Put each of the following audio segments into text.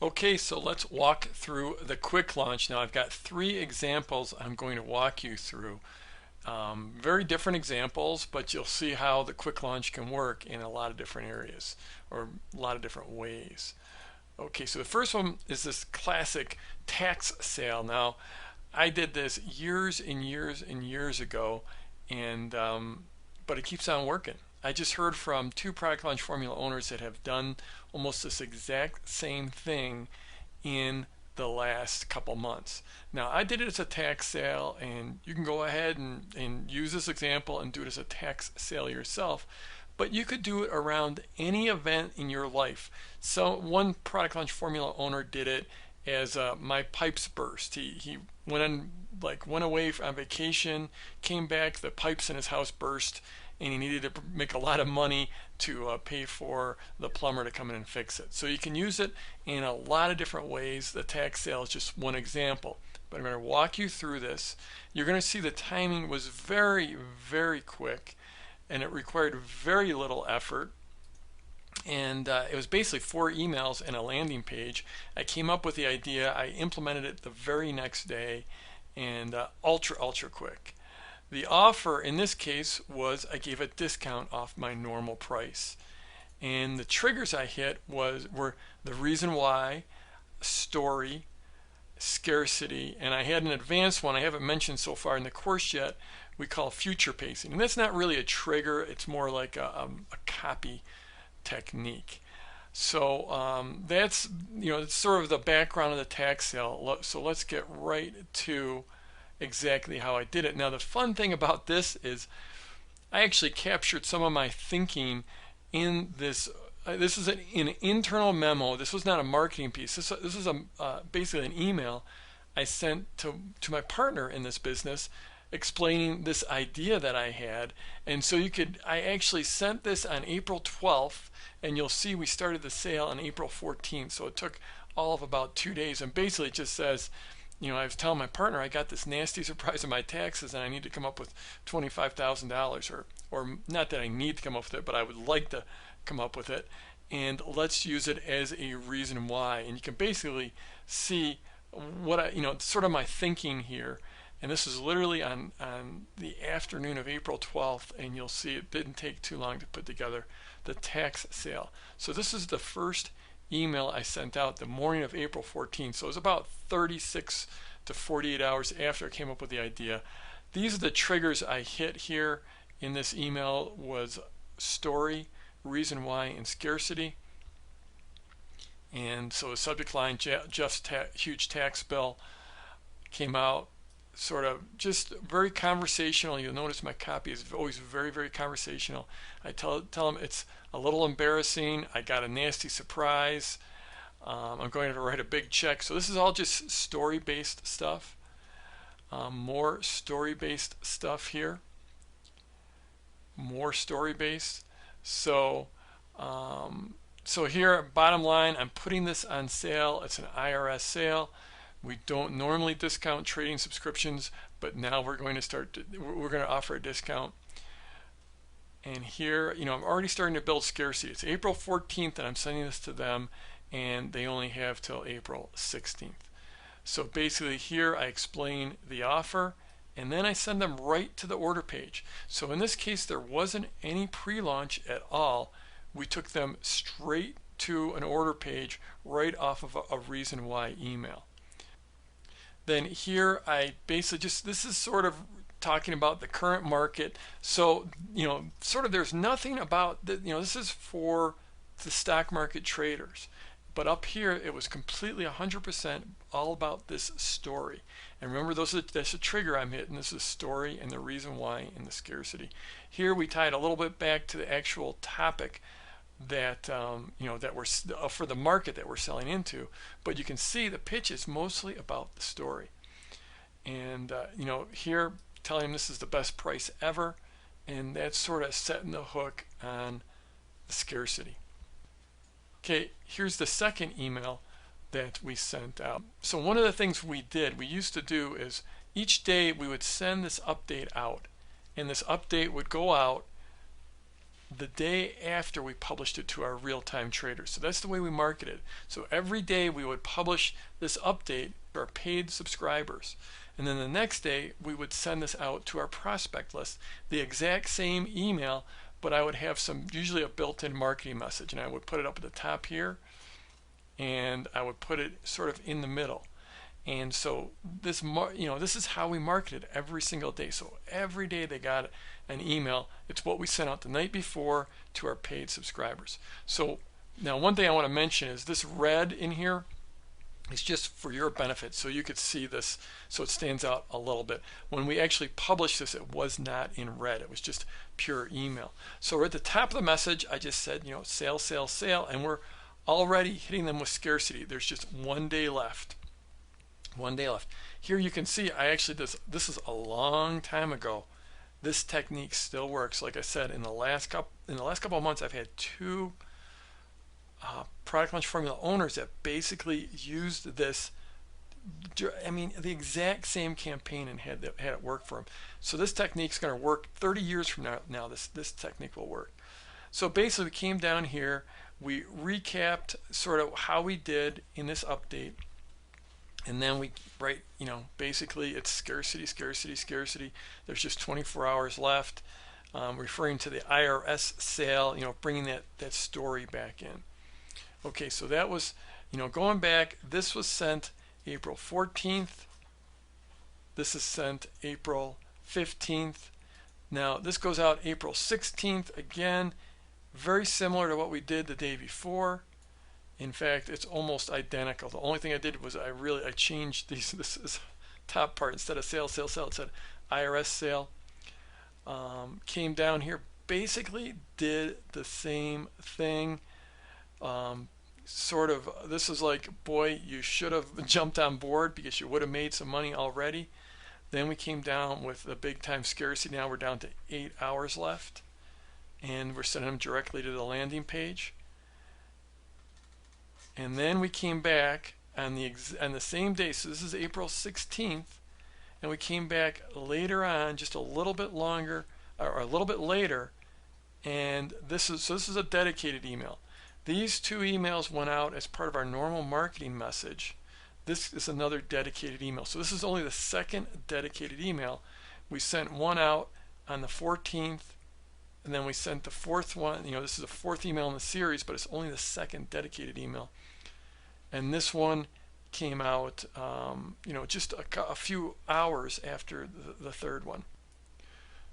Okay, so let's walk through the quick launch. Now I've got three examples I'm going to walk you through. Very different examples, but you'll see how the quick launch can work in a lot of different areas or a lot of different ways. Okay, so the first one is this classic tax sale. Now I did this years and years and years ago, and but it keeps on working. I just heard from two product launch formula owners that have done almost this exact same thing in the last couple months. Now I did it as a tax sale, and you can go ahead and use this example and do it as a tax sale yourself, but you could do it around any event in your life. So one product launch formula owner did it as my pipes burst. He went away on vacation, came back, the pipes in his house burst, and he needed to make a lot of money to pay for the plumber to come in and fix it. So you can use it in a lot of different ways. The tax sale is just one example, but I'm going to walk you through this. You're going to see the timing was very, very quick, and it required very little effort. And it was basically 4 emails and a landing page. I came up with the idea, I implemented it the very next day, and ultra quick. The offer in this case was I gave a discount off my normal price, and the triggers I hit were the reason why, story, scarcity, and I had an advanced one I haven't mentioned so far in the course yet, we call future pacing. And that's not really a trigger, it's more like a copy technique. So that's, it's sort of the background of the tax sale. So let's get right to exactly how I did it. Now the fun thing about this is I actually captured some of my thinking in this. This is an internal memo. This was not a marketing piece. This is basically an email I sent to my partner in this business, explaining this idea that I had. And so I actually sent this on April 12th, and you'll see we started the sale on April 14th. So it took all of about 2 days, and basically it just says, I was telling my partner I got this nasty surprise in my taxes and I need to come up with $25,000, or not that I need to come up with it, but I would like to come up with it, and let's use it as a reason why. And you can basically see what sort of my thinking here. And this is literally on the afternoon of April 12th, and you'll see it didn't take too long to put together the tax sale. So this is the first email I sent out the morning of April 14th. So it was about 36 to 48 hours after I came up with the idea. These are the triggers I hit here in this email: was story, reason why, and scarcity. And so the subject line, Jeff's huge tax bill, came out sort of just very conversational. You'll notice my copy is always very, very conversational. I tell them it's a little embarrassing. I got a nasty surprise. I'm going to write a big check. So this is all just story-based stuff. More story-based stuff here. More story-based. So here, bottom line, I'm putting this on sale. It's an IRS sale. We don't normally discount trading subscriptions, but now we're going to offer a discount. And here, I'm already starting to build scarcity. It's April 14th and I'm sending this to them, and they only have till April 16th. So basically here I explain the offer, and then I send them right to the order page. So in this case, there wasn't any pre-launch at all. We took them straight to an order page right off of a reason why email. Then here I basically this is sort of talking about the current market. So, sort of there's nothing about, this is for the stock market traders. But up here, it was completely 100% all about this story. And remember, that's a trigger I'm hitting. This is story and the reason why and the scarcity. Here we tied a little bit back to the actual topic that that we're for the market that we're selling into, but you can see the pitch is mostly about the story. And here telling them this is the best price ever, and that's sort of setting the hook on the scarcity. Okay, here's the second email that we sent out. So one of the things we used to do is each day we would send this update out, and this update would go out the day after we published it to our real-time traders. So that's the way we marketed. So every day we would publish this update to our paid subscribers. And then the next day we would send this out to our prospect list, the exact same email, but I would have usually a built-in marketing message, and I would put it up at the top here, and I would put it sort of in the middle. And so this, this is how we marketed every single day. So every day they got an email. It's what we sent out the night before to our paid subscribers. So now one thing I want to mention is this red in here is just for your benefit, so you could see this, so it stands out a little bit. When we actually published this, it was not in red. It was just pure email. So we're at the top of the message. I just said, sale, sale, sale, and we're already hitting them with scarcity. There's just 1 day left. 1 day left. Here you can see I actually this is a long time ago. This technique still works. Like I said, in the last couple of months, I've had 2 product launch formula owners that basically used this. I mean, the exact same campaign and had it work for them. So this technique is going to work 30 years from now. This technique will work. So basically, we came down here. We recapped sort of how we did in this update. And then we write, basically it's scarcity, scarcity, scarcity. There's just 24 hours left, referring to the IRS sale, bringing that story back in. Okay, so that was, going back, this was sent April 14th. This is sent April 15th. Now, this goes out April 16th. Again, very similar to what we did the day before. In fact, it's almost identical. The only thing I did was I changed this top part. Instead of sale, sale, sale, it said IRS sale. Came down here, basically did the same thing. Sort of, this is like, boy, you should have jumped on board because you would have made some money already. Then we came down with the big time scarcity. Now we're down to 8 hours left, and we're sending them directly to the landing page. And then we came back on the same day. So this is April 16th, and we came back later on, just a little bit longer, or a little bit later, and this is a dedicated email. These 2 emails went out as part of our normal marketing message. This is another dedicated email. So this is only the second dedicated email. We sent one out on the 14th, and then we sent the 4th one. This is the 4th email in the series, but it's only the second dedicated email. And this one came out, just a few hours after the 3rd one.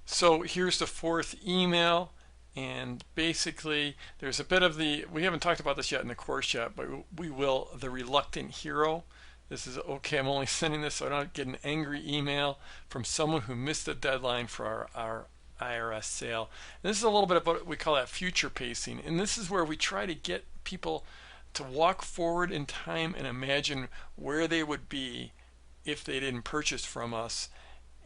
So here's the 4th email, and basically there's a bit of we haven't talked about this yet in the course yet, but we will, the reluctant hero. This is, okay, I'm only sending this so I don't get an angry email from someone who missed the deadline for our IRS sale. And this is a little bit about, we call that future pacing, and this is where we try to get people to walk forward in time and imagine where they would be if they didn't purchase from us,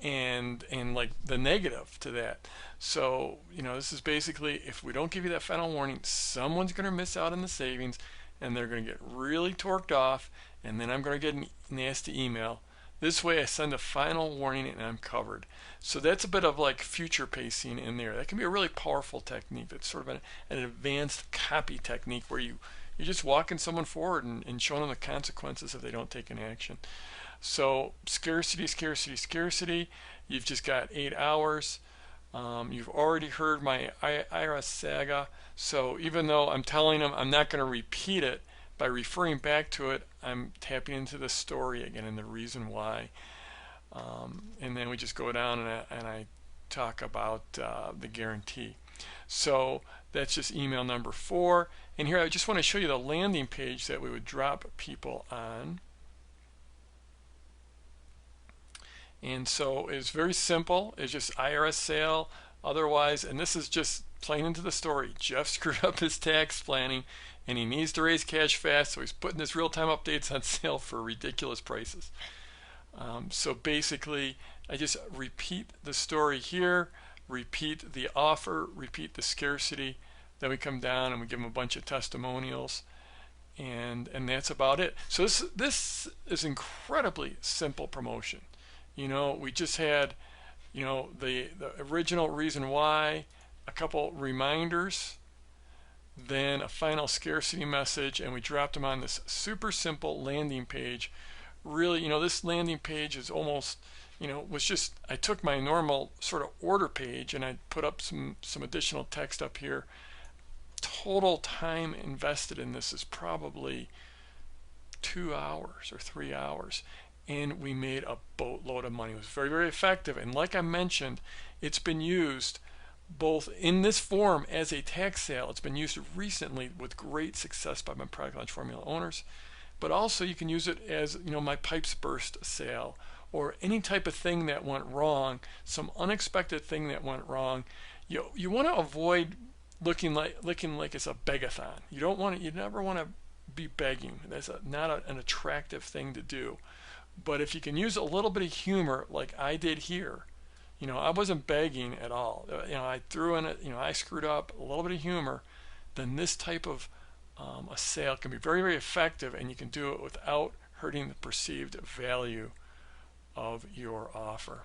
and like the negative to that. So this is basically, if we don't give you that final warning, someone's going to miss out on the savings, and they're going to get really torqued off, and then I'm going to get a nasty email. This way I send a final warning and I'm covered. So that's a bit of like future pacing in there. That can be a really powerful technique. That's sort of an advanced copy technique where you're just walking someone forward and showing them the consequences if they don't take an action. So scarcity, scarcity, scarcity. You've just got 8 hours. You've already heard my IRS saga. So even though I'm telling them I'm not going to repeat it, by referring back to it, I'm tapping into the story again and the reason why. And then we just go down and I talk about the guarantee. So that's just email number 4. And here I just want to show you the landing page that we would drop people on. And so it's very simple. It's just IRS sale. Otherwise, and this is just playing into the story. Jeff screwed up his tax planning and he needs to raise cash fast, so he's putting his real-time updates on sale for ridiculous prices. So basically, I just repeat the story here, repeat the offer, repeat the scarcity. Then we come down and we give them a bunch of testimonials, and that's about it. So this is incredibly simple promotion. We just had, the original reason why, a couple reminders, then a final scarcity message, and we dropped them on this super simple landing page. Really, this landing page is almost, was just, I took my normal sort of order page and I put up some additional text up here. Total time invested in this is probably 2 hours or 3 hours, and we made a boatload of money. It was very, very effective, and like I mentioned, it's been used both in this form as a tax sale. It's been used recently with great success by my product launch formula owners, but also you can use it as my pipes burst sale, or any type of thing that went wrong, some unexpected thing that went wrong. You want to avoid looking like it's a begathon. You never want to be begging. That's not an attractive thing to do. But if you can use a little bit of humor like I did here, I wasn't begging at all. I threw in it, I screwed up, a little bit of humor, then this type of a sale can be very, very effective, and you can do it without hurting the perceived value of your offer.